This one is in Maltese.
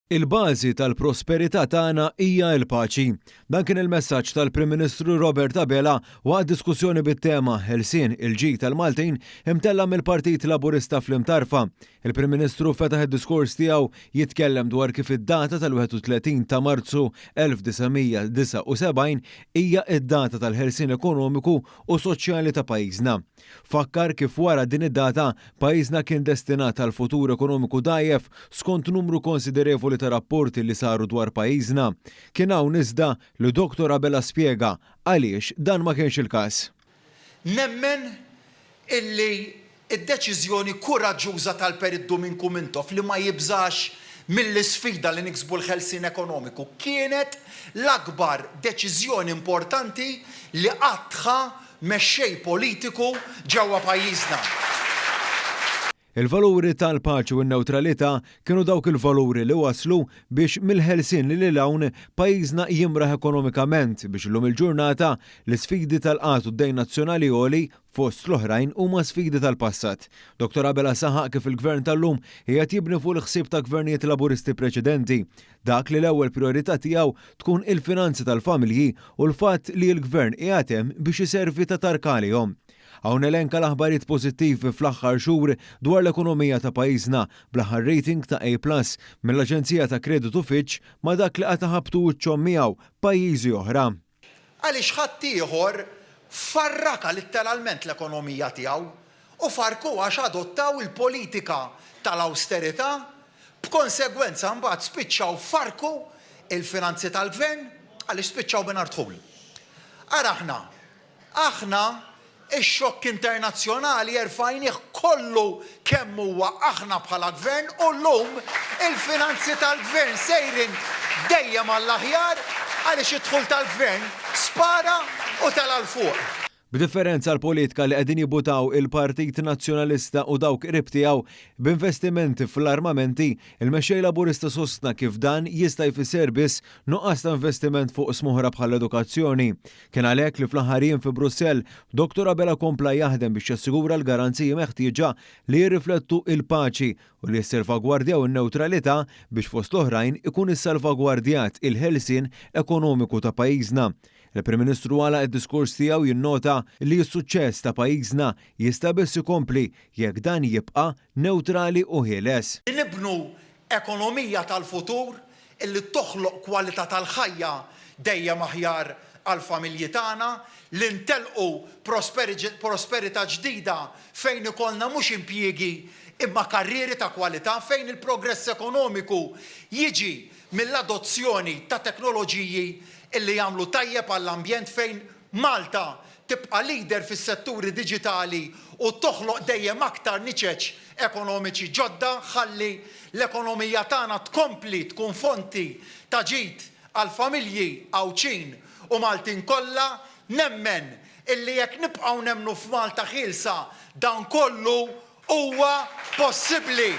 Il-bażi tal-prosperità tagħna hija l-paċi. Dan kien il-messaġġ tal-Prim Ministru Robert Abela waqt diskussjoni bit-tema ħelsien il-ġid tal-Maltin imtella mill-Partit Laburista fl-Imtarfa. Il-Prim Ministru fetaħ id-diskors tiegħu jitkellem dwar kif id-data tal-31 ta' Marzu 1979 hija id-data tal-ħelsien ekonomiku u soċjali ta' pajjiżna. Fakkar kif wara din id-data pajjiżna kien destinat għal futur ekonomiku dajjef skont numru konsiderevoli ta' rapporti li saru dwar pajjiżna. Kien hawn iżda li Dr. Abela spjega għaliex dan ma kienx il-każ. Nemmen illi id-deċiżjoni kuraġġuża tal-Periddu minn Kumintof li ma jibżax mill-isfida li niksbu l-ħelsien ekonomiku kienet l-akbar deċiżjoni importanti li qattha mexxej politiku ġewwa pajjiżna. Il-valuri tal-paċi u n-neutralità kienu dawk il-valuri li waslu biex mill-ħelsien li hawn pajjiżna jimraħ ekonomikament biex illum il-ġurnata l-isfidi tal-qat u d-dejn nazzjonali għoli fost l-oħrajn huma sfidi tal-passat. Dr. Abela saħaq kif il-gvern tal-lum qiegħed jibni fuq il-ħsieb ta' gvernijiet laburisti preċedenti. Dak li l-ewwel priorità tiegħu tkun il-finanzi tal-familji u l-fatt li l-gvern qiegħed hemm biex iservi ta' tarkalihom. Hawn elenka l-aħbarijiet pożittivi fl-aħħar xhur dwar l-ekonomija ta' pajjiżna bl-aħħar rating ta' A+ mill-Aġenzija ta' Kreditu Fitch ma' dak li qed ħabtu wiċċhom miegħu pajjiżi oħra. Għaliex ħadd ieħor farraka litteralment l-ekonomija tiegħu u farku għax adottaw il-politika tal-awsterità b'konsegwenza mbagħad spiċċaw farku il-finanzi tal-gvern għaliex spiċċaw b'ingħar dħul. Ara aħna ix-xokk internazzjonali jerfajnieh kollu kemm huwa aħna bħala gvern u llum il-finanzi tal-gvern sejrin dejjem għall-aħjar għaliex id-dħul tal-gvern spara u tal-għal fuq. B'differenza l-politika li qegħdin jibbutaw il-Partit Nazzjonalista u dawk qrib tiegħu b'investimenti fl-armamenti, il-mexxej Laburista sostna kif dan jista' jfisser biss nuqqas ta' investiment fuq smoħra bħall-edukazzjoni. Kien għalhekk li fl-aħħar jiem fi Brussell Dr. Abela kompla jaħdem biex jassigura l-garanziji meħtieġa li jirriflettu il-paċi u li jissalvagwardjaw in-newtralità biex fost l-oħrajn ikun issalvagwardjat il-ħelsien ekonomiku ta' pajjiżna. Il-Prim Ministru għala id-diskors tiegħu jinnota li s-suċċess ta' pajjiżna jista' biss ikompli jekk dan jibqa' newtrali u ħieles. Nibnu ekonomija tal-futur illi toħloq kwalità tal-ħajja dejjem aħjar għall-familji tagħna, li ntelqu prosperità ġdida fejn ikollna mhux impjiegi imma karrieri ta' kwalità fejn il-progress ekonomiku jiġi mill-adozzjoni ta' teknoloġiji illi jagħmlu tajjeb għall-ambjent fejn Malta tibqa' leader fis-setturi diġitali u toħloq dejjem aktar niċeċ ekonomiċi ġodda ħalli l-ekonomija tagħna tkompli tkun fonti ta' ġid għall-familji Għawċin u Maltin kollha nemmen illi jekk nibqgħu nemmnu f'Malta ħielsa dan kollu huwa possibbli.